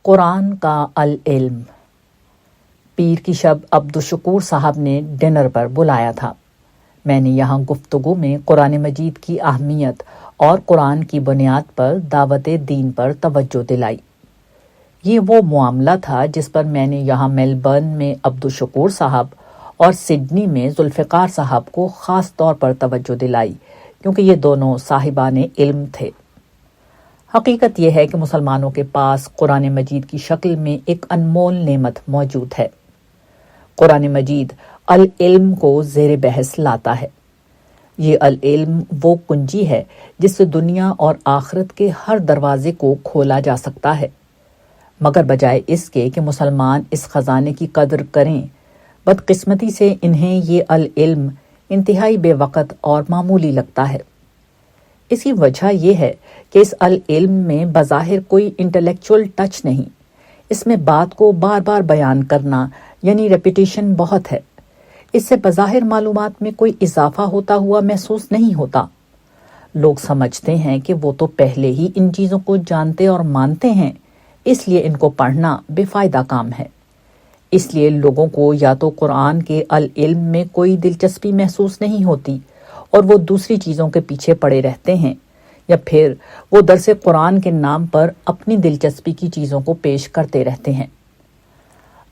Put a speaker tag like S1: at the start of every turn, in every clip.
S1: قرآن کا العلم۔ پیر کی شب عبدالشکور صاحب نے ڈنر پر بلایا تھا۔ میں نے یہاں گفتگو میں قرآن مجید کی اہمیت اور قرآن کی بنیاد پر دعوت دین پر توجہ دلائی۔ یہ وہ معاملہ تھا جس پر میں نے یہاں میلبرن میں عبدالشکور صاحب اور سڈنی میں ذوالفقار صاحب کو خاص طور پر توجہ دلائی، کیونکہ یہ دونوں صاحبان علم تھے۔ حقیقت یہ ہے کہ مسلمانوں کے پاس قرآن مجید کی شکل میں ایک انمول نعمت موجود ہے۔ قرآن مجید العلم کو زیر بحث لاتا ہے۔ یہ العلم وہ کنجی ہے جس سے دنیا اور آخرت کے ہر دروازے کو کھولا جا سکتا ہے، مگر بجائے اس کے کہ مسلمان اس خزانے کی قدر کریں، بدقسمتی سے انہیں یہ العلم انتہائی بے وقت اور معمولی لگتا ہے۔ اس کی وجہ یہ ہے کہ اس العلم میں بظاہر کوئی انٹلیکچول ٹچ نہیں، اس میں بات کو بار بار بیان کرنا یعنی ریپیٹیشن بہت ہے۔ اس سے بظاہر معلومات میں کوئی اضافہ ہوتا ہوا محسوس نہیں ہوتا۔ لوگ سمجھتے ہیں کہ وہ تو پہلے ہی ان چیزوں کو جانتے اور مانتے ہیں، اس لیے ان کو پڑھنا بے فائدہ کام ہے۔ اس لیے لوگوں کو یا تو قرآن کے العلم میں کوئی دلچسپی محسوس نہیں ہوتی اور وہ دوسری چیزوں کے پیچھے پڑے رہتے ہیں، یا پھر وہ درس قرآن کے نام پر اپنی دلچسپی کی چیزوں کو پیش کرتے رہتے ہیں۔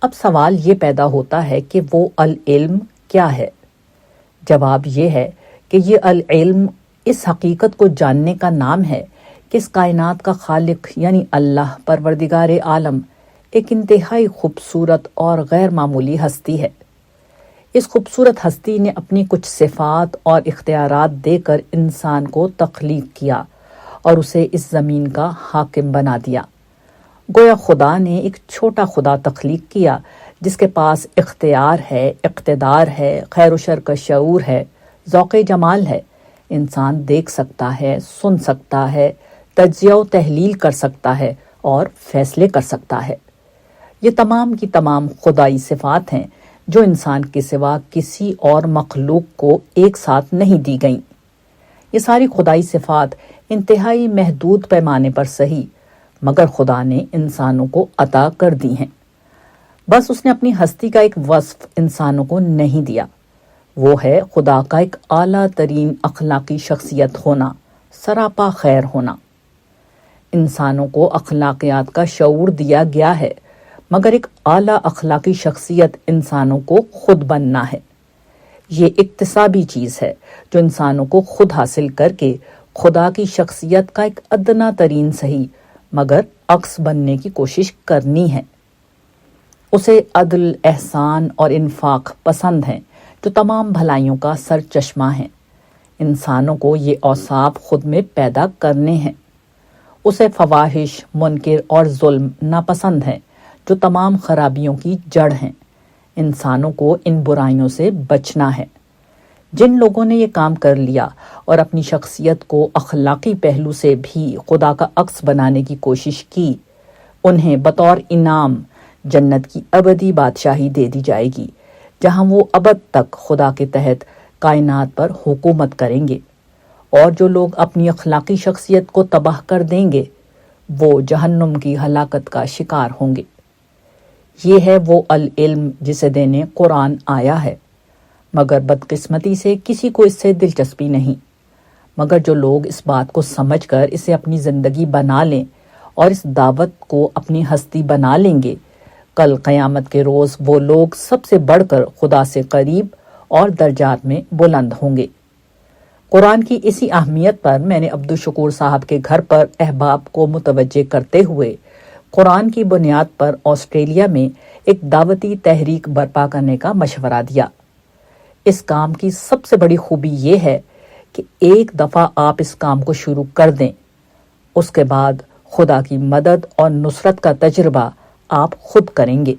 S1: اب سوال یہ پیدا ہوتا ہے کہ وہ العلم کیا ہے؟ جواب یہ ہے کہ یہ العلم اس حقیقت کو جاننے کا نام ہے کہ اس کائنات کا خالق یعنی اللہ پروردگار عالم ایک انتہائی خوبصورت اور غیر معمولی ہستی ہے۔ اس خوبصورت ہستی نے اپنی کچھ صفات اور اختیارات دے کر انسان کو تخلیق کیا اور اسے اس زمین کا حاکم بنا دیا۔ گویا خدا نے ایک چھوٹا خدا تخلیق کیا جس کے پاس اختیار ہے، اقتدار ہے، خیر و شر کا شعور ہے، ذوق جمال ہے، انسان دیکھ سکتا ہے، سن سکتا ہے، تجزیہ و تحلیل کر سکتا ہے اور فیصلے کر سکتا ہے۔ یہ تمام کی تمام خدائی صفات ہیں جو انسان کے سوا کسی اور مخلوق کو ایک ساتھ نہیں دی گئیں۔ یہ ساری خدائی صفات انتہائی محدود پیمانے پر صحیح، مگر خدا نے انسانوں کو عطا کر دی ہیں۔ بس اس نے اپنی ہستی کا ایک وصف انسانوں کو نہیں دیا، وہ ہے خدا کا ایک اعلیٰ ترین اخلاقی شخصیت ہونا، سراپا خیر ہونا۔ انسانوں کو اخلاقیات کا شعور دیا گیا ہے، مگر ایک اعلیٰ اخلاقی شخصیت انسانوں کو خود بننا ہے۔ یہ اکتسابی چیز ہے جو انسانوں کو خود حاصل کر کے خدا کی شخصیت کا ایک ادنا ترین صحیح مگر عکس بننے کی کوشش کرنی ہے۔ اسے عدل، احسان اور انفاق پسند ہیں جو تمام بھلائیوں کا سر چشمہ ہیں۔ انسانوں کو یہ اوصاف خود میں پیدا کرنے ہیں۔ اسے فواحش، منکر اور ظلم ناپسند ہیں جو تمام خرابیوں کی جڑ ہیں۔ انسانوں کو ان برائیوں سے بچنا ہے۔ جن لوگوں نے یہ کام کر لیا اور اپنی شخصیت کو اخلاقی پہلو سے بھی خدا کا عکس بنانے کی کوشش کی، انہیں بطور انعام جنت کی ابدی بادشاہی دے دی جائے گی، جہاں وہ ابد تک خدا کے تحت کائنات پر حکومت کریں گے، اور جو لوگ اپنی اخلاقی شخصیت کو تباہ کر دیں گے وہ جہنم کی ہلاکت کا شکار ہوں گے۔ یہ ہے وہ العلم جسے دینے قرآن آیا ہے، مگر بدقسمتی سے کسی کو اس سے دلچسپی نہیں۔ مگر جو لوگ اس بات کو سمجھ کر اسے اپنی زندگی بنا لیں اور اس دعوت کو اپنی ہستی بنا لیں گے، کل قیامت کے روز وہ لوگ سب سے بڑھ کر خدا سے قریب اور درجات میں بلند ہوں گے۔ قرآن کی اسی اہمیت پر میں نے عبدالشکور صاحب کے گھر پر احباب کو متوجہ کرتے ہوئے قرآن کی بنیاد پر آسٹریلیا میں ایک دعوتی تحریک برپا کرنے کا مشورہ دیا۔ اس کام کی سب سے بڑی خوبی یہ ہے کہ ایک دفعہ آپ اس کام کو شروع کر دیں، اس کے بعد خدا کی مدد اور نصرت کا تجربہ آپ خود کریں گے۔